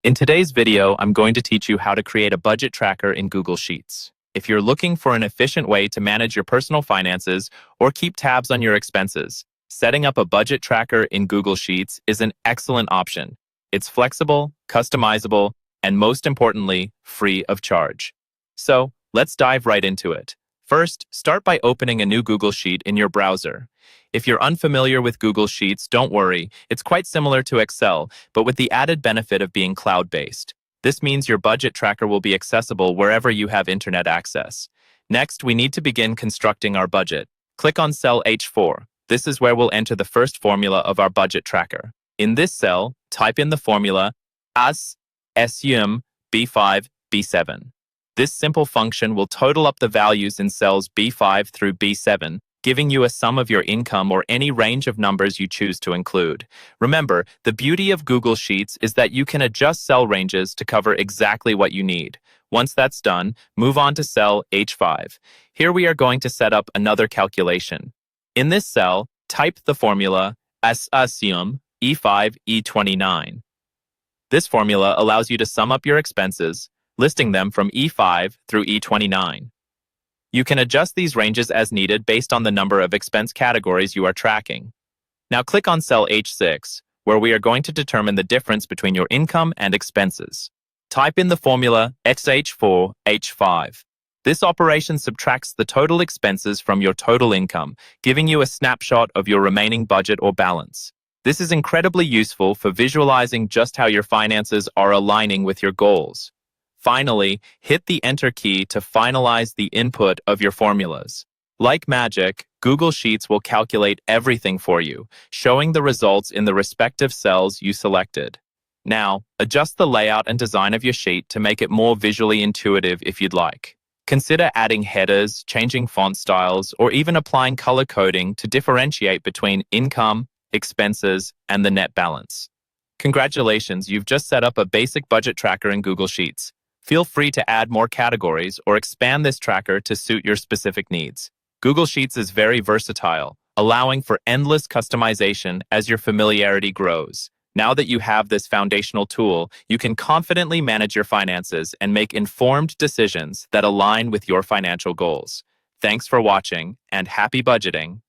In today's video, I'm going to teach you how to create a budget tracker in Google Sheets. If you're looking for an efficient way to manage your personal finances or keep tabs on your expenses, setting up a budget tracker in Google Sheets is an excellent option. It's flexible, customizable, and most importantly, free of charge. So, let's dive right into it. First, start by opening a new Google Sheet in your browser. If you're unfamiliar with Google Sheets, don't worry. It's quite similar to Excel, but with the added benefit of being cloud-based. This means your budget tracker will be accessible wherever you have internet access. Next, we need to begin constructing our budget. Click on cell H4. This is where we'll enter the first formula of our budget tracker. In this cell, type in the formula AS, SUM, B5, B7. This simple function will total up the values in cells B5 through B7, giving you a sum of your income or any range of numbers you choose to include. Remember, the beauty of Google Sheets is that you can adjust cell ranges to cover exactly what you need. Once that's done, move on to cell H5. Here we are going to set up another calculation. In this cell, type the formula SUM E5 E29. This formula allows you to sum up your expenses, listing them from E5 through E29. You can adjust these ranges as needed based on the number of expense categories you are tracking. Now click on cell H6, where we are going to determine the difference between your income and expenses. Type in the formula XH4H5. This operation subtracts the total expenses from your total income, giving you a snapshot of your remaining budget or balance. This is incredibly useful for visualizing just how your finances are aligning with your goals. Finally, hit the Enter key to finalize the input of your formulas. Like magic, Google Sheets will calculate everything for you, showing the results in the respective cells you selected. Now, adjust the layout and design of your sheet to make it more visually intuitive if you'd like. Consider adding headers, changing font styles, or even applying color coding to differentiate between income, expenses, and the net balance. Congratulations, you've just set up a basic budget tracker in Google Sheets. Feel free to add more categories or expand this tracker to suit your specific needs. Google Sheets is very versatile, allowing for endless customization as your familiarity grows. Now that you have this foundational tool, you can confidently manage your finances and make informed decisions that align with your financial goals. Thanks for watching, and happy budgeting!